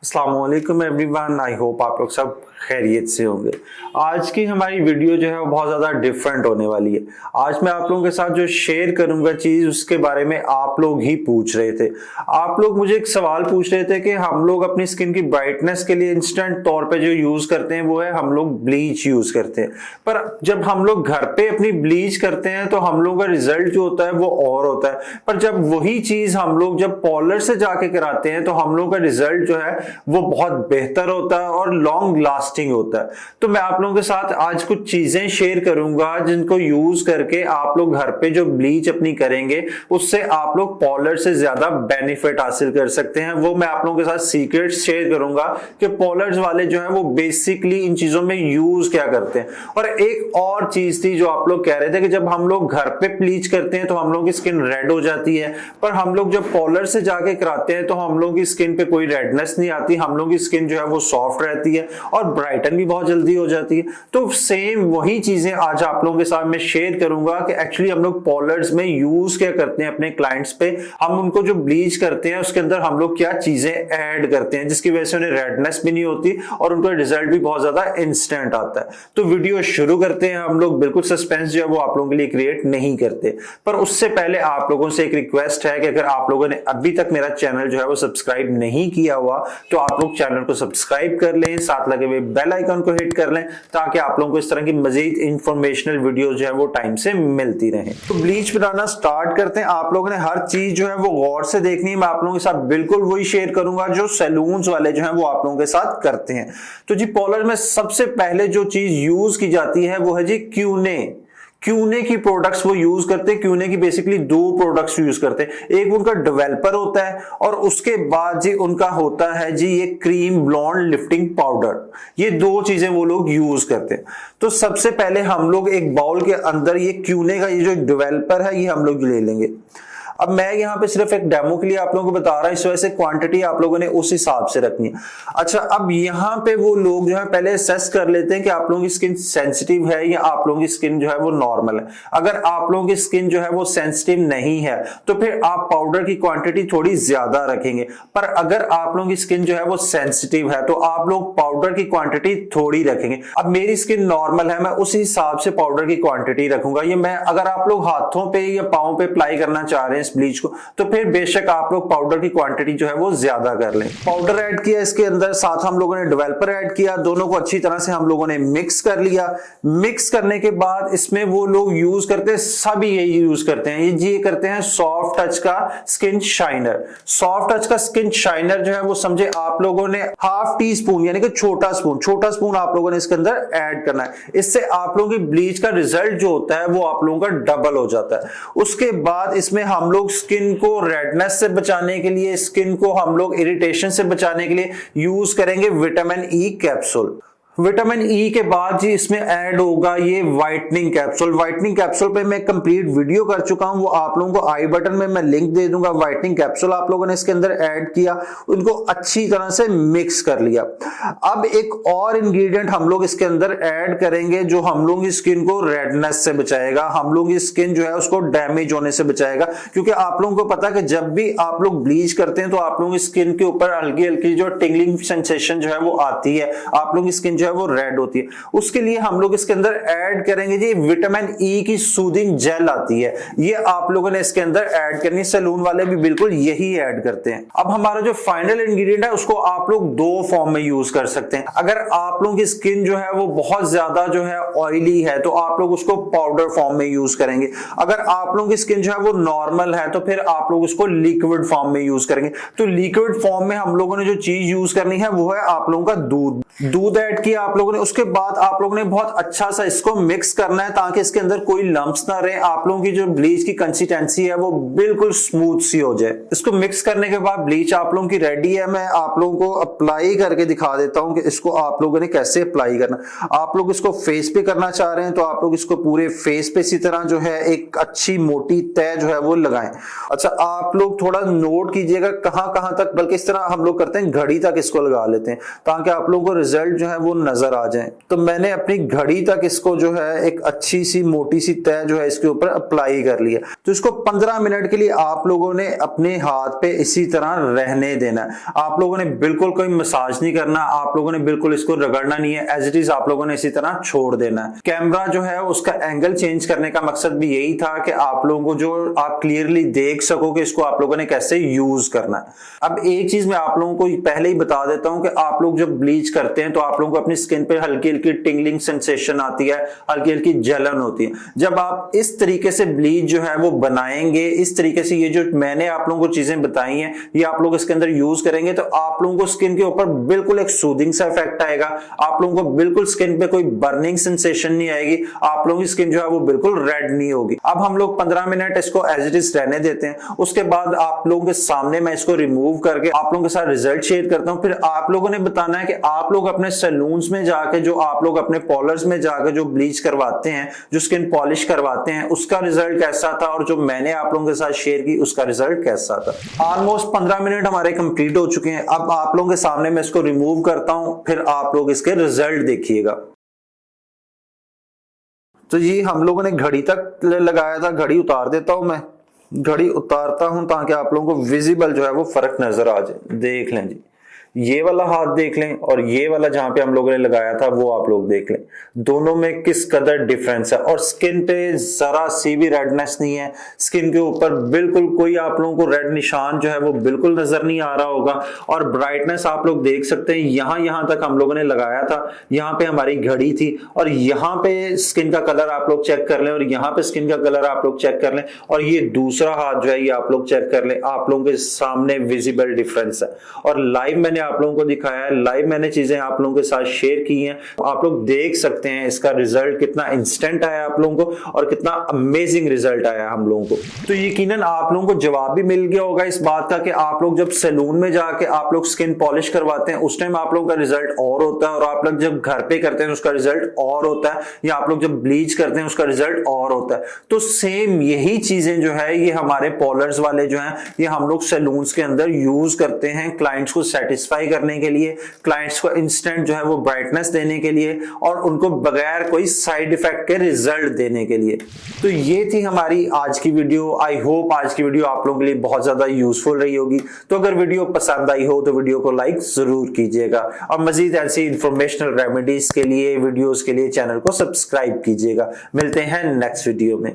अस्सलाम वालेकुम everyone, I hope आप लोग सब खैरियत से होंगे। आज की हमारी वीडियो जो है वो बहुत ज़्यादा डिफरेंट होने वाली है। आज मैं आप लोगों के साथ जो शेयर करूंगा चीज़, उसके बारे में आप लोग ही पूछ रहे थे। आप लोग मुझे एक सवाल पूछ रहे थे कि हम लोग अपनी स्किन की ब्राइटनेस के लिए इंस्टेंट तौर पे जो यूज़ करते हैं वो है हम लोग ब्लीच यूज़ करते हैं। पर जब हम लोग घर पे अपनी ब्लीच करते हैं तो हम लोगों का रिजल्ट जो होता है वो और होता है। पर जब वही चीज़ हम लोग जब पार्लर से जाके कराते हैं तो हम लोग का रिजल्ट जो है वो बहुत बेहतर होता है और लॉन्ग लास्टिंग होता है। तो मैं आप लोगों के साथ आज कुछ चीजें शेयर करूंगा जिनको यूज करके आप लोग घर पे जो ब्लीच अपनी करेंगे उससे आप लोग पार्लर से ज्यादा बेनिफिट हासिल कर सकते हैं। वो मैं आप लोगों के साथ सीक्रेट्स शेयर करूंगा कि पार्लर्स वाले जो है वो बेसिकली इन चीजों में यूज क्या करते हैं। और एक और चीज थी जो आप लोग कह रहे थे कि जब हम लोग घर पे ब्लीच करते हैं तो हम लोग की स्किन रेड हो जाती है, पर हम लोग जब पार्लर से जाके कराते हैं तो हम लोग की स्किन पे कोई रेडनेस नहीं आती, हम लोग की स्किन जो है वो सॉफ्ट रहती है और ब्राइटन भी बहुत जल्दी हो जाती है। तो सेम वही चीजें आज आप लोगों के साथ मैं शेयर करूंगा कि एक्चुअली हम लोग पार्लर्स में यूज क्या करते हैं अपने क्लाइंट्स पे। हम उनको जो ब्लीच करते हैं उसके अंदर हम लोग क्या चीजें ऐड करते हैं जिसकी वजह से उन्हें रेडनेस भी नहीं होती और उनका रिजल्ट भी बहुत ज्यादा इंस्टेंट आता है। तो वीडियो शुरू करते हैं। हम लोग बिल्कुल सस्पेंस जो है वो आप लोगों के लिए क्रिएट नहीं करते, पर उससे पहले आप लोगों से एक रिक्वेस्ट है कि अगर आप लोगों ने अभी तक मेरा चैनल जो है वो सब्सक्राइब नहीं किया हुआ तो आप लोग चैनल को सब्सक्राइब कर लें, साथ लगे हुए बेल आइकन को हिट कर लें ताकि आप लोगों को इस तरह की मजीद इंफॉर्मेशनल वीडियो जो है वो टाइम से मिलती रहे। तो ब्लीच बनाना स्टार्ट करते हैं। आप लोगों ने हर चीज जो है वो गौर से देखनी है। मैं आप लोगों के साथ बिल्कुल वही शेयर करूंगा जो सैलून्स वाले जो है वो आप लोगों के साथ करते हैं। तो जी पार्लर में सबसे पहले जो चीज यूज की जाती है वो है जी क्यूने। क्यूने की प्रोडक्ट्स वो यूज करते हैं। क्यूने की बेसिकली दो प्रोडक्ट्स यूज करते हैं, एक उनका डेवलपर होता है और उसके बाद जी उनका होता है जी ये क्रीम ब्लॉन्ड लिफ्टिंग पाउडर। ये दो चीजें वो लोग यूज करते हैं। तो सबसे पहले हम लोग एक बाउल के अंदर ये क्यूने का ये जो डेवलपर है ये हम लोग ले लेंगे। अब मैं यहाँ पे सिर्फ एक डेमो के लिए आप लोगों को बता रहा हूं, इस वजह से क्वांटिटी आप लोगों ने उस हिसाब से रखनी है। अच्छा, अब यहाँ पे वो लोग जो है पहले असेस कर लेते हैं कि आप लोगों की स्किन सेंसिटिव है या आप लोगों की स्किन जो है वो नॉर्मल है। अगर आप लोगों की स्किन जो है वो सेंसिटिव नहीं है तो फिर आप पाउडर की क्वांटिटी थोड़ी ज्यादा रखेंगे, पर अगर आप लोगों की स्किन जो है वो सेंसिटिव है तो आप लोग पाउडर की क्वांटिटी थोड़ी रखेंगे। अब मेरी स्किन नॉर्मल है, मैं उसी हिसाब से पाउडर की क्वांटिटी रखूंगा। ये मैं अगर आप लोग हाथों पे या पाँव पे अप्लाई करना चाह रहे हैं ब्लीच को तो फिर बेशक आप लोग पाउडर की क्वांटिटी जो है वो ज्यादा कर लें। पाउडर ऐड किया इसके अंदर, साथ हम लोगों ने डेवलपर ऐड किया, दोनों को अच्छी तरह से हम लोगों ने मिक्स कर लिया। मिक्स करने के बाद इसमें वो लोग यूज करते हैं, सभी यही यूज करते हैं, ये करते हैं सॉफ्ट टच का स्किन शाइनर। सॉफ्ट टच का स्किन शाइनर जो है वो समझे आप लोगों ने हाफ टी स्पून यानी कि छोटा स्पून आप लोगों ने इसके अंदर ऐड करना है। इससे आप लोगों की ब्लीच का रिजल्ट जो होता है वो आप लोगों का डबल हो जाता है। उसके बाद इसमें हम लोग स्किन को रेडनेस से बचाने के लिए, स्किन को हम लोग इरिटेशन से बचाने के लिए यूज करेंगे vitamin E capsule. Vitamin E के बाद जी इसमें ऐड होगा ये व्हाइटनिंग कैप्सूल। व्हाइटनिंग कैप्सूल पे मैं कंप्लीट वीडियो कर चुका हूं, वो आप लोगों को आई बटन में मैं लिंक दे दूंगा। व्हाइटनिंग कैप्सूल आप लोगों ने इसके अंदर ऐड किया, उनको अच्छी तरह से मिक्स कर लिया। अब एक और इंग्रेडिएंट हम लोग इसके अंदर ऐड करेंगे जो हम लोगों की स्किन को रेडनेस से बचाएगा, हम लोगों की स्किन जो है उसको डैमेज होने से बचाएगा। क्योंकि आप लोगों को पता है कि जब भी आप लोग ब्लीच करते हैं तो आप लोगों की स्किन के ऊपर हल्की हल्की जो टिंगलिंग सेंसेशन जो है वो आती है, आप लोगों की स्किन है वो रेड होती है। उसके लिए हम लोग इसके अंदर ऐड करेंगे जी विटामिन ई की सूदिंग जेल आती है, ये आप लोगों ने इसके अंदर ऐड करनी है। सैलून वाले भी बिल्कुल यही ऐड करते हैं। अब हमारा जो फाइनल इंग्रेडिएंट है उसको आप लोग दो फॉर्म में यूज कर सकते हैं। अगर आप लोगों की स्किन जो है वो बहुत ज्यादा जो है ऑयली है तो आप लोग उसको पाउडर फॉर्म में यूज करेंगे। अगर आप लोगों की स्किन जो है वो नॉर्मल है तो फिर आप लोग उसको लिक्विड फॉर्म में यूज करेंगे। तो लिक्विड फॉर्म में हम लोगों ने जो चीज यूज करनी है वो है आप लोगों का दूध ऐड किया आप लोगों ने। उसके बाद आप लोगों ने बहुत अच्छा सा इसको मिक्स करना है ताकि इसके अंदर कोई लम्प्स ना रहे, आप लोगों की जो ब्लीच की कंसिस्टेंसी है वो बिल्कुल स्मूथ सी हो जाए। इसको मिक्स करने के बाद ब्लीच आप लोगों की रेडी है। मैं आप लोगों को अप्लाई करके दिखा देता हूं कि इसको आप लोगों ने कैसे अप्लाई करना। आप लोग इसको फेस पे करना चाह रहे हैं तो आप लोग इसको पूरे फेस पे इसी तरह जो है एक अच्छी मोटी तय जो है वो लगाएं। अच्छा, आप लोग थोड़ा नोट कीजिएगा कहां कहां तक, बल्कि इस तरह हम लोग करते हैं घड़ी तक इसको लगा लेते हैं ताकि आप लोगों को रिजल्ट जो है वो नजर आ जाए। तो मैंने अपनी घड़ी तक इसको जो है एक अच्छी सी मोटी सी तय जो है इसके ऊपर अप्लाई कर लिया। तो इसको 15 मिनट के लिए आप लोगों ने अपने हाथ पे इसी तरह रहने देना है। आप लोगों ने बिल्कुल कोई मसाज नहीं करना, आप लोगों ने बिल्कुल इसको रगड़ना नहीं है, एज इट इज आप लोगों ने इसी तरह छोड़ देना है। कैमरा जो है उसका एंगल चेंज करने का मकसद भी यही था कि आप लोगों को जो आप क्लियरली देख सको कि इसको आप लोगों ने कैसे यूज करना है। अब एक चीज मैं आप लोगों को पहले ही बता देता हूं कि आप लोग जब ब्लीच करते हैं तो आप लोगों को अपनी स्किन पे हल्की हल्की टिंगलिंग सेंसेशन आती है, हल्की हल्की जलन होती है। जब आप इस तरीके से ब्लीच जो है वो बनाएंगे, इस तरीके से ये जो मैंने आप लोगों को चीजें बताई हैं ये आप लोग इसके अंदर यूज करेंगे तो आप लोगों को स्किन के ऊपर बिल्कुल एक सूदिंग सा इफेक्ट आएगा। आप लोगों को बिल्कुल स्किन पे कोई बर्निंग सेंसेशन नहीं आएगी, आप लोगों की स्किन जो है वो बिल्कुल रेड नहीं होगी। अब हम लोग 15 मिनट इसको एज इट इज रहने देते हैं। उसके बाद आप लोगों के सामने मैं इसको रिमूव करके आप लोगों के साथ रिजल्ट शेयर करता हूं। फिर आप लोगों ने बताना है कि आप लोग अपने सैलून्स में जाके जो आप लोग अपने पॉलर्स में जाकर जो ब्लीच करवाते हैं, जो स्किन पॉलिश करवाते हैं, उसका रिजल्ट कैसा था और जो मैंने आप लोगों के साथ शेयर की उसका रिजल्ट कैसा था। ऑलमोस्ट 15 मिनट हमारे कंप्लीट हो चुके हैं। अब आप लोगों के सामने मैं इसको रिमूव करता हूं, फिर आप लोग इसके रिजल्ट देखिएगा। तो ये हम लोगों ने घड़ी तक लगाया था, घड़ी उतार देता हूं, मैं घड़ी उतारता हूं ताकि आप लोगों को विजिबल जो है वो फर्क नजर आ जाए। देख लें जी, ये वाला हाथ देख लें और ये वाला जहां पे हम लोगों ने लगाया था वो आप लोग देख लें, दोनों में किस कदर डिफरेंस है। और स्किन पे जरा सी भी रेडनेस नहीं है, स्किन के ऊपर बिल्कुल कोई आप लोगों को रेड निशान जो है वो बिल्कुल नजर नहीं आ रहा होगा। और ब्राइटनेस आप लोग देख सकते हैं, यहां तक हम लोगों ने लगाया था, यहाँ पे हमारी घड़ी थी और यहाँ पे स्किन का कलर आप लोग चेक कर लें और यहाँ पे स्किन का कलर आप लोग चेक कर लें और ये दूसरा हाथ जो है ये आप लोग चेक कर लें। आप लोगों के सामने विजिबल डिफरेंस है और लाइव मैंने आप लोगों को दिखाया है, लाइव मैंने चीजें आप लोगों के साथ शेयर की हैं। आप लोग देख सकते हैं इसका रिजल्ट कितना इंस्टेंट आया आप लोगों को और कितना अमेजिंग रिजल्ट आया हम लोगों को। तो यकीनन आप लोगों को जवाब भी मिल गया होगा इस बात का कि आप लोग जब सैलून में जाके आप लोग स्किन पॉलिश करवाते हैं उस टाइम आप लोगों का रिजल्ट और होता है और आप लोग जब घर पे करते हैं उसका रिजल्ट और होता है, या आप लोग जब ब्लीच करते हैं उसका रिजल्ट और होता है। तो सेम यही चीजें जो है ये हमारे पॉलर्स वाले जो हैं ये हम लोग सैलून्स के अंदर यूज करते हैं क्लाइंट्स को सेटिस्फाई करने के लिए, क्लाइंट्स को इंस्टेंट जो है वो ब्राइटनेस देने के लिए और उनको बगैर कोई साइड इफेक्ट के रिजल्ट देने के लिए। तो ये थी हमारी आज की वीडियो। आई होप आज की वीडियो आप लोगों के लिए बहुत ज्यादा यूजफुल रही होगी। तो अगर वीडियो पसंद आई हो तो वीडियो को लाइक जरूर कीजिएगा और मजीद ऐसी इंफॉर्मेशनल रेमेडीज के लिए, वीडियोस के लिए चैनल को सब्सक्राइब कीजिएगा। मिलते हैं नेक्स्ट वीडियो में।